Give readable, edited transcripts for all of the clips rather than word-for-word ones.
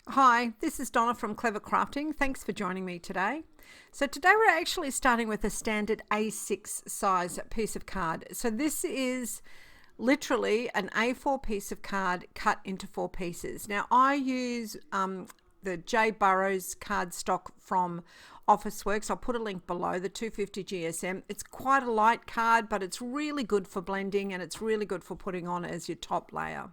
Hi, this is Donna from Clever Crafting. Thanks for joining me today. So today we're actually starting with a standard A6 size piece of card. So this is literally an A4 piece of card cut into 4 pieces. Now I use the J Burrows card stock from Officeworks. I'll put a link below, the 250 GSM. It's quite a light card, but it's really good for blending and it's really good for putting on as your top layer.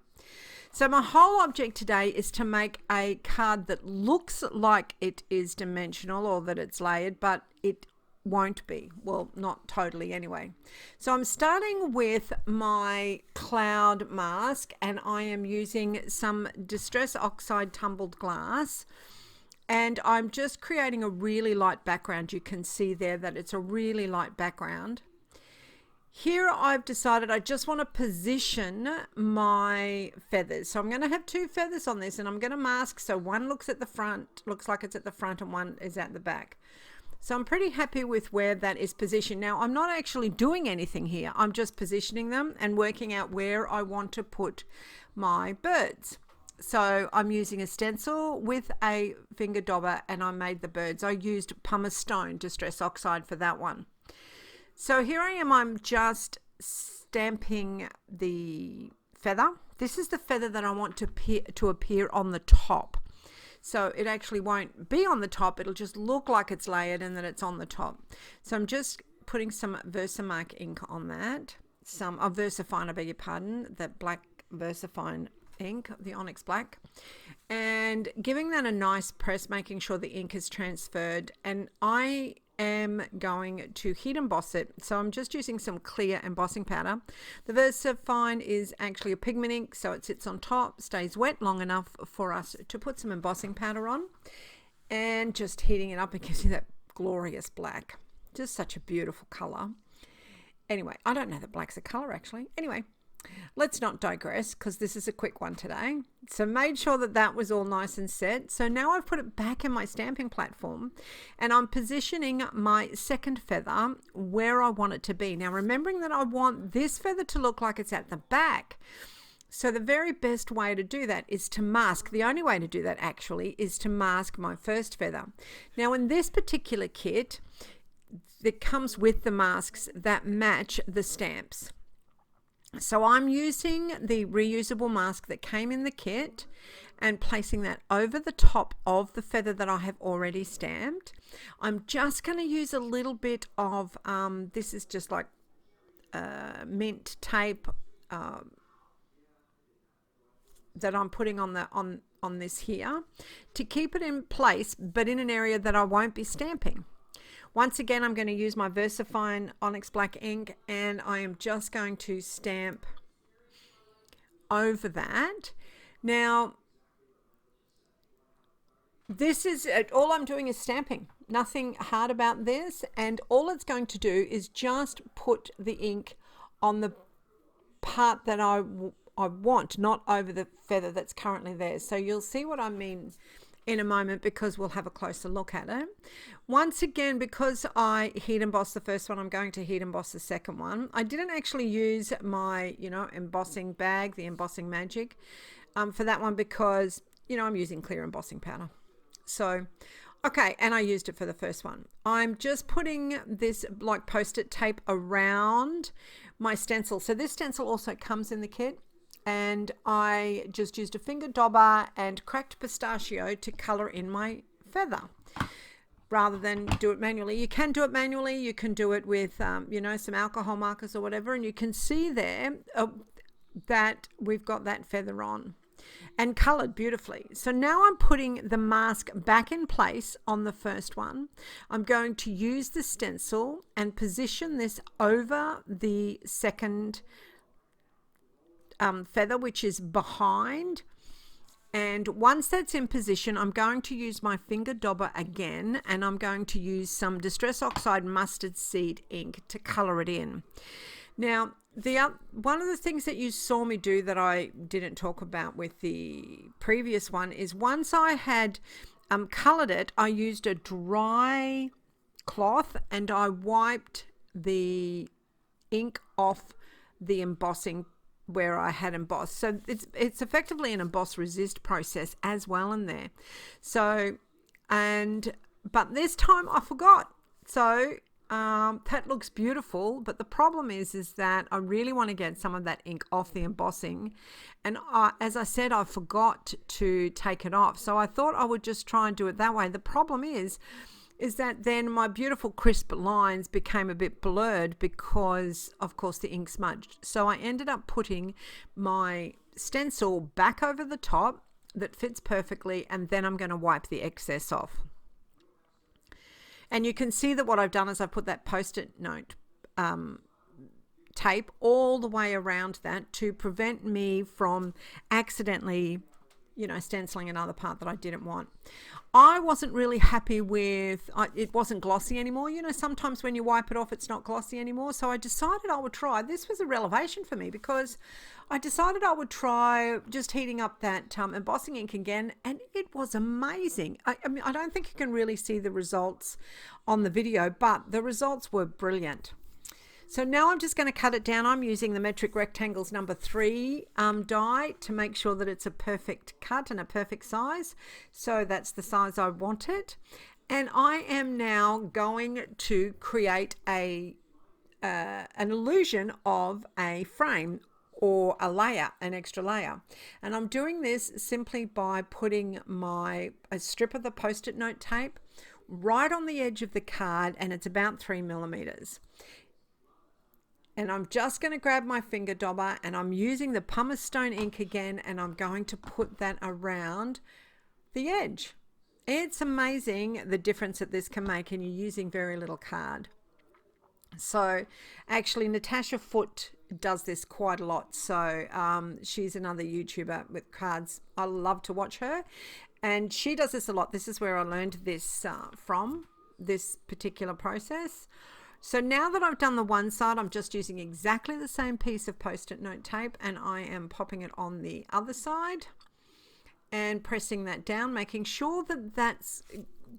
So my whole object today is to make a card that looks like it is dimensional or that it's layered, but it won't be. Well, not totally anyway. So I'm starting with my cloud mask and I am using some Distress Oxide tumbled glass. And I'm just creating a really light background. You can see there that it's a really light background. Here I've decided I just want to position my feathers. So I'm going to have 2 feathers on this and I'm going to mask. So one looks at the front, looks like it's at the front, and one is at the back. So I'm pretty happy with where that is positioned. Now I'm not actually doing anything here. I'm just positioning them and working out where I want to put my birds. So I'm using a stencil with a finger dauber and I made the birds. I used pumice stone Distress Oxide for that one. So here I am, I'm just stamping the feather. This is the feather that I want to appear on the top. So it actually won't be on the top, it'll just look like it's layered and that it's on the top. So I'm just putting some Versamark ink on that. Versafine, I beg your pardon, the black Versafine ink, the Onyx Black. And giving that a nice press, making sure the ink is transferred. And I am going to heat emboss it. So I'm just using some clear embossing powder. The Versafine is actually a pigment ink, so it sits on top, stays wet long enough for us to put some embossing powder on, and just heating it up, it gives you that glorious black. Just such a beautiful color. Anyway, I don't know that black's a color actually. Anyway, let's not digress because this is a quick one today. So made sure that that was all nice and set. So now I've put it back in my stamping platform and I'm positioning my second feather where I want it to be. Now remembering that I want this feather to look like it's at the back. So the very best way to do that is to mask. The only way to do that actually is to mask my first feather. Now in this particular kit, it comes with the masks that match the stamps. So I'm using the reusable mask that came in the kit and placing that over the top of the feather that I have already stamped. I'm just going to use a little bit of, this is just like mint tape that I'm putting on this here to keep it in place, but in an area that I won't be stamping. Once again, I'm going to use my Versafine Onyx Black ink and I am just going to stamp over that. Now, this is all I'm doing is stamping. Nothing hard about this, and all it's going to do is just put the ink on the part that I want, not over the feather that's currently there. So you'll see what I mean in a moment because we'll have a closer look at it. Once again, because I heat embossed the first one, I'm going to heat emboss the second one. I didn't actually use my, embossing bag, the Embossing Magic, for that one because, I'm using clear embossing powder. So, okay, and I used it for the first one. I'm just putting this like post-it tape around my stencil. So this stencil also comes in the kit. And I just used a finger dauber and cracked pistachio to color in my feather rather than do it manually. You can do it manually. You can do it with, some alcohol markers or whatever. And you can see there that we've got that feather on and colored beautifully. So now I'm putting the mask back in place on the first one. I'm going to use the stencil and position this over the second feather, which is behind, and once that's in position, I'm going to use my finger dauber again and I'm going to use some Distress Oxide mustard seed ink to color it in. Now one of the things that you saw me do that I didn't talk about with the previous one is once I had colored it, I used a dry cloth and I wiped the ink off the embossing where I had embossed. So it's effectively an emboss resist process as well in there. So, but this time I forgot. So that looks beautiful, but the problem is that I really want to get some of that ink off the embossing, and as I said, I forgot to take it off. So I thought I would just try and do it that way. The problem is that then my beautiful crisp lines became a bit blurred because of course the ink smudged. So I ended up putting my stencil back over the top that fits perfectly, and then I'm going to wipe the excess off. And you can see that what I've done is I've put that post-it note tape all the way around that to prevent me from accidentally, stenciling another part that I didn't want. I wasn't really happy with it. Wasn't glossy anymore. Sometimes when you wipe it off, it's not glossy anymore. So I decided I would try. This was a revelation for me because I decided I would try just heating up that embossing ink again, and it was amazing. I mean, I don't think you can really see the results on the video, but the results were brilliant. So now I'm just going to cut it down. I'm using the Metric Rectangles number 3 die to make sure that it's a perfect cut and a perfect size. So that's the size I wanted. And I am now going to create an illusion of a frame or a layer, an extra layer. And I'm doing this simply by putting a strip of the post-it note tape right on the edge of the card, and it's about 3 millimeters. And I'm just going to grab my finger dauber, and I'm using the pumice stone ink again, and I'm going to put that around the edge. It's amazing the difference that this can make, and you're using very little card. So actually Natasha Foote does this quite a lot. So she's another YouTuber with cards. I love to watch her, and she does this a lot. This is where I learned this from, this particular process. So now that I've done the one side, I'm just using exactly the same piece of post-it note tape, and I am popping it on the other side and pressing that down, making sure that that's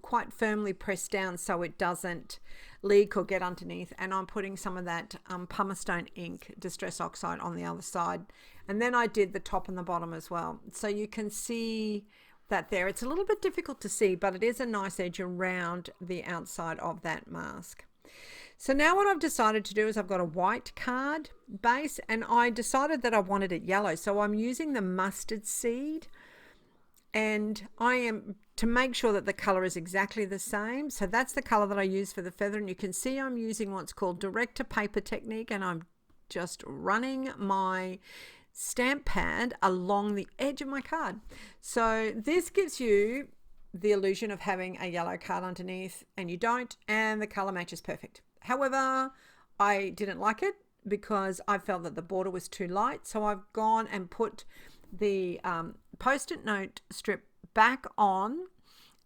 quite firmly pressed down so it doesn't leak or get underneath. And I'm putting some of that pumice stone ink, Distress Oxide, on the other side. And then I did the top and the bottom as well. So you can see that there. It's a little bit difficult to see, but it is a nice edge around the outside of that mask. So now what I've decided to do is I've got a white card base, and I decided that I wanted it yellow. So I'm using the mustard seed, and I am to make sure that the color is exactly the same. So that's the color that I use for the feather. And you can see I'm using what's called direct to paper technique, and I'm just running my stamp pad along the edge of my card. So this gives you the illusion of having a yellow card underneath, and you don't, and the color match is perfect. However, I didn't like it because I felt that the border was too light. So I've gone and put the post-it note strip back on,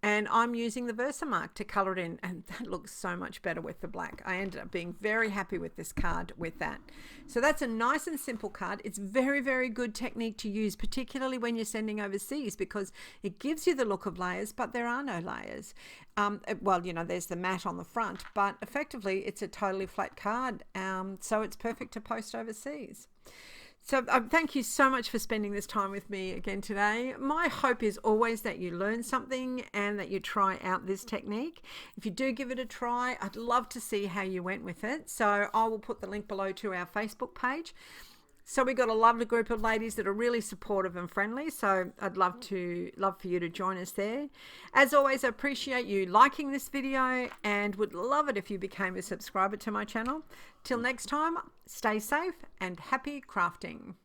and I'm using the Versamark to color it in, and that looks so much better with the black. I ended up being very happy with this card with that. So that's a nice and simple card. It's very, very good technique to use, particularly when you're sending overseas, because it gives you the look of layers, but there are no layers. Well, there's the mat on the front, but effectively it's a totally flat card. So it's perfect to post overseas. So thank you so much for spending this time with me again today. My hope is always that you learn something and that you try out this technique. If you do give it a try, I'd love to see how you went with it. So I will put the link below to our Facebook page. So we've got a lovely group of ladies that are really supportive and friendly. So I'd love for you to join us there. As always, I appreciate you liking this video and would love it if you became a subscriber to my channel. Till next time, stay safe and happy crafting.